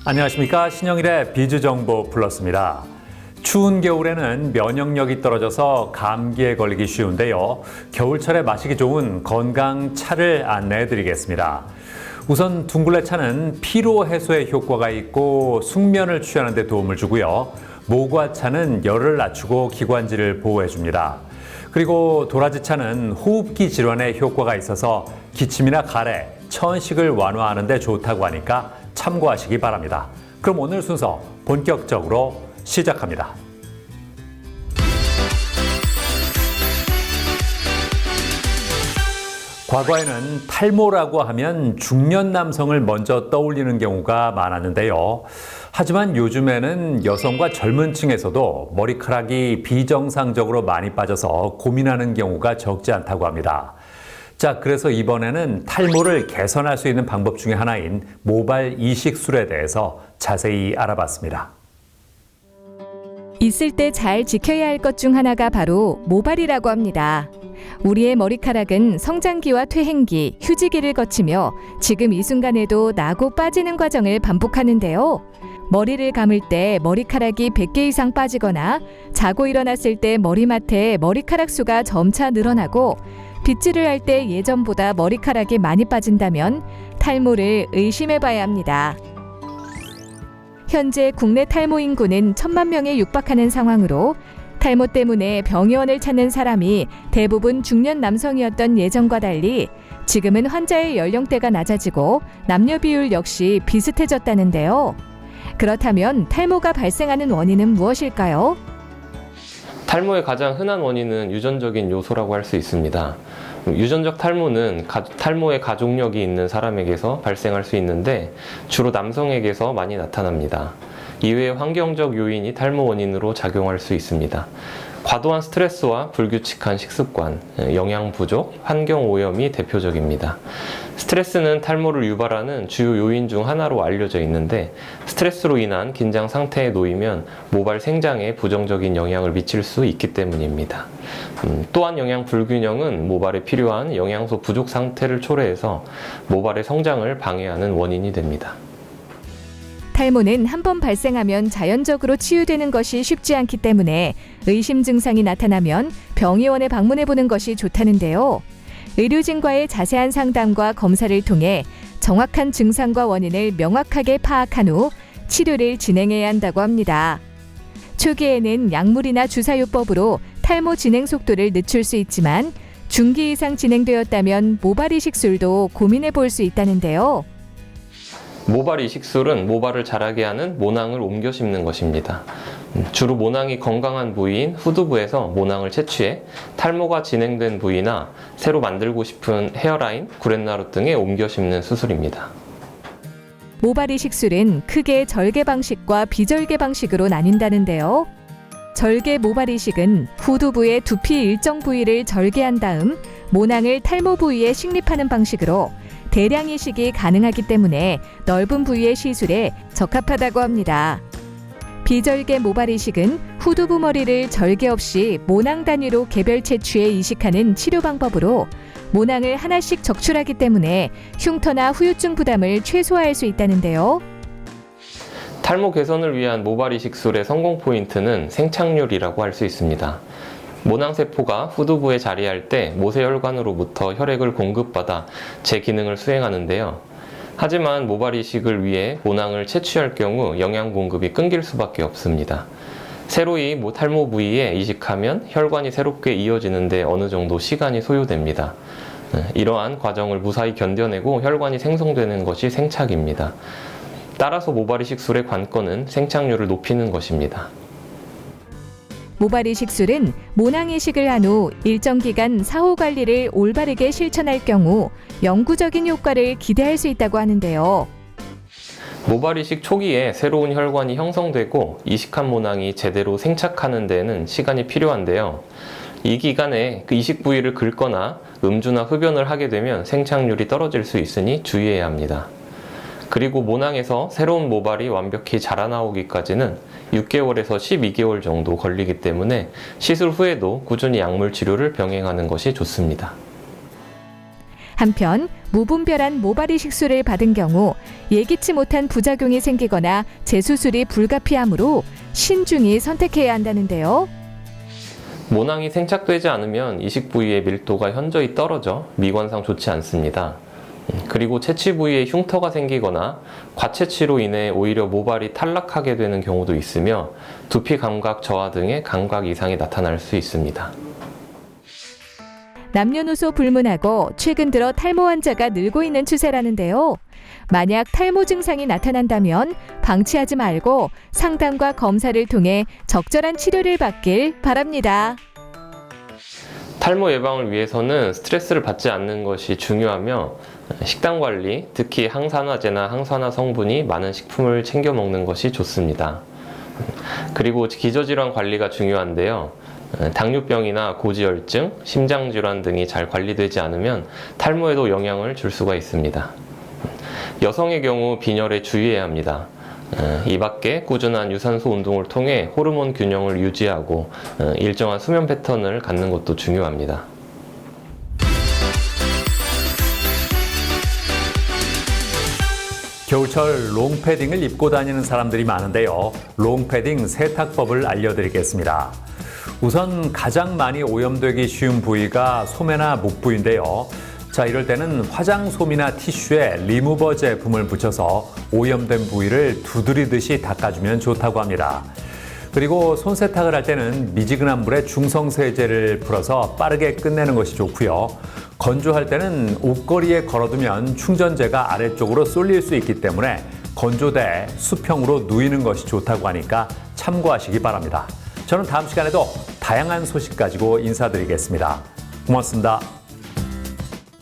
안녕하십니까. 신영일의 비주정보 플러스입니다. 추운 겨울에는 면역력이 떨어져서 감기에 걸리기 쉬운데요. 겨울철에 마시기 좋은 건강차를 안내해드리겠습니다. 우선 둥글레차는 피로 해소에 효과가 있고 숙면을 취하는 데 도움을 주고요. 모과차는 열을 낮추고 기관지를 보호해줍니다. 그리고 도라지차는 호흡기 질환에 효과가 있어서 기침이나 가래, 천식을 완화하는 데 좋다고 하니까 참고하시기 바랍니다. 그럼 오늘 순서 본격적으로 시작합니다. 과거에는 탈모라고 하면 중년 남성을 먼저 떠올리는 경우가 많았는데요. 하지만 요즘에는 여성과 젊은 층에서도 머리카락이 비정상적으로 많이 빠져서 고민하는 경우가 적지 않다고 합니다. 자, 그래서 이번에는 탈모를 개선할 수 있는 방법 중에 하나인 모발 이식술에 대해서 자세히 알아봤습니다. 있을 때 잘 지켜야 할 것 중 하나가 바로 모발이라고 합니다. 우리의 머리카락은 성장기와 퇴행기, 휴지기를 거치며 지금 이 순간에도 나고 빠지는 과정을 반복하는데요. 머리를 감을 때 머리카락이 100개 이상 빠지거나 자고 일어났을 때 머리맡에 머리카락 수가 점차 늘어나고 빗질을 할 때 예전보다 머리카락이 많이 빠진다면 탈모를 의심해봐야 합니다. 현재 국내 탈모 인구는 1,000만 명에 육박하는 상황으로 탈모 때문에 병의원을 찾는 사람이 대부분 중년 남성이었던 예전과 달리 지금은 환자의 연령대가 낮아지고 남녀 비율 역시 비슷해졌다는데요. 그렇다면 탈모가 발생하는 원인은 무엇일까요? 탈모의 가장 흔한 원인은 유전적인 요소라고 할 수 있습니다. 유전적 탈모는 탈모의 가족력이 있는 사람에게서 발생할 수 있는데 주로 남성에게서 많이 나타납니다. 이외에 환경적 요인이 탈모 원인으로 작용할 수 있습니다. 과도한 스트레스와 불규칙한 식습관, 영양 부족, 환경 오염이 대표적입니다. 스트레스는 탈모를 유발하는 주요 요인 중 하나로 알려져 있는데 스트레스로 인한 긴장 상태에 놓이면 모발 생장에 부정적인 영향을 미칠 수 있기 때문입니다. 또한 영양 불균형은 모발에 필요한 영양소 부족 상태를 초래해서 모발의 성장을 방해하는 원인이 됩니다. 탈모는 한 번 발생하면 자연적으로 치유되는 것이 쉽지 않기 때문에 의심 증상이 나타나면 병의원에 방문해보는 것이 좋다는데요. 의료진과의 자세한 상담과 검사를 통해 정확한 증상과 원인을 명확하게 파악한 후 치료를 진행해야 한다고 합니다. 초기에는 약물이나 주사요법으로 탈모 진행 속도를 늦출 수 있지만 중기 이상 진행되었다면 모발 이식술도 고민해 볼 수 있다는데요. 모발 이식술은 모발을 자라게 하는 모낭을 옮겨 심는 것입니다. 주로 모낭이 건강한 부위인 후두부에서 모낭을 채취해 탈모가 진행된 부위나 새로 만들고 싶은 헤어라인, 구렛나루 등에 옮겨 심는 수술입니다. 모발 이식술은 크게 절개 방식과 비절개 방식으로 나뉜다는데요. 절개 모발 이식은 후두부의 두피 일정 부위를 절개한 다음 모낭을 탈모 부위에 식립하는 방식으로 대량 이식이 가능하기 때문에 넓은 부위의 시술에 적합하다고 합니다. 비절개 모발 이식은 후두부 머리를 절개 없이 모낭 단위로 개별 채취해 이식하는 치료 방법으로 모낭을 하나씩 적출하기 때문에 흉터나 후유증 부담을 최소화할 수 있다는데요. 탈모 개선을 위한 모발 이식술의 성공 포인트는 생착률이라고 할 수 있습니다. 모낭세포가 후두부에 자리할 때 모세혈관으로부터 혈액을 공급받아 제 기능을 수행하는데요. 하지만 모발 이식을 위해 모낭을 채취할 경우 영양 공급이 끊길 수밖에 없습니다. 새로이 탈모 부위에 이식하면 혈관이 새롭게 이어지는데 어느 정도 시간이 소요됩니다. 이러한 과정을 무사히 견뎌내고 혈관이 생성되는 것이 생착입니다. 따라서 모발 이식술의 관건은 생착률을 높이는 것입니다. 모발 이식술은 모낭 이식을 한 후 일정 기간 사후 관리를 올바르게 실천할 경우 영구적인 효과를 기대할 수 있다고 하는데요. 모발 이식 초기에 새로운 혈관이 형성되고 이식한 모낭이 제대로 생착하는 데에는 시간이 필요한데요. 이 기간에 그 이식 부위를 긁거나 음주나 흡연을 하게 되면 생착률이 떨어질 수 있으니 주의해야 합니다. 그리고 모낭에서 새로운 모발이 완벽히 자라나오기까지는 6개월에서 12개월 정도 걸리기 때문에 시술 후에도 꾸준히 약물 치료를 병행하는 것이 좋습니다. 한편 무분별한 모발이 식수를 받은 경우 예기치 못한 부작용이 생기거나 재수술이 불가피하므로 신중히 선택해야 한다는데요. 모낭이 생착되지 않으면 이식 부위의 밀도가 현저히 떨어져 미관상 좋지 않습니다. 그리고 채취 부위에 흉터가 생기거나 과채취로 인해 오히려 모발이 탈락하게 되는 경우도 있으며 두피 감각 저하 등의 감각 이상이 나타날 수 있습니다. 남녀노소 불문하고 최근 들어 탈모 환자가 늘고 있는 추세라는데요. 만약 탈모 증상이 나타난다면 방치하지 말고 상담과 검사를 통해 적절한 치료를 받길 바랍니다. 탈모 예방을 위해서는 스트레스를 받지 않는 것이 중요하며 식단 관리, 특히 항산화제나 항산화 성분이 많은 식품을 챙겨 먹는 것이 좋습니다. 그리고 기저질환 관리가 중요한데요. 당뇨병이나 고지혈증, 심장질환 등이 잘 관리되지 않으면 탈모에도 영향을 줄 수가 있습니다. 여성의 경우 빈혈에 주의해야 합니다. 이 밖에 꾸준한 유산소 운동을 통해 호르몬 균형을 유지하고 일정한 수면 패턴을 갖는 것도 중요합니다. 겨울철 롱패딩을 입고 다니는 사람들이 많은데요. 롱패딩 세탁법을 알려드리겠습니다. 우선 가장 많이 오염되기 쉬운 부위가 소매나 목 부위인데요. 자, 이럴 때는 화장솜이나 티슈에 리무버 제품을 묻혀서 오염된 부위를 두드리듯이 닦아주면 좋다고 합니다. 그리고 손 세탁을 할 때는 미지근한 물에 중성세제를 풀어서 빠르게 끝내는 것이 좋고요. 건조할 때는 옷걸이에 걸어두면 충전재가 아래쪽으로 쏠릴 수 있기 때문에 건조대 수평으로 누이는 것이 좋다고 하니까 참고하시기 바랍니다. 저는 다음 시간에도 다양한 소식 가지고 인사드리겠습니다. 고맙습니다.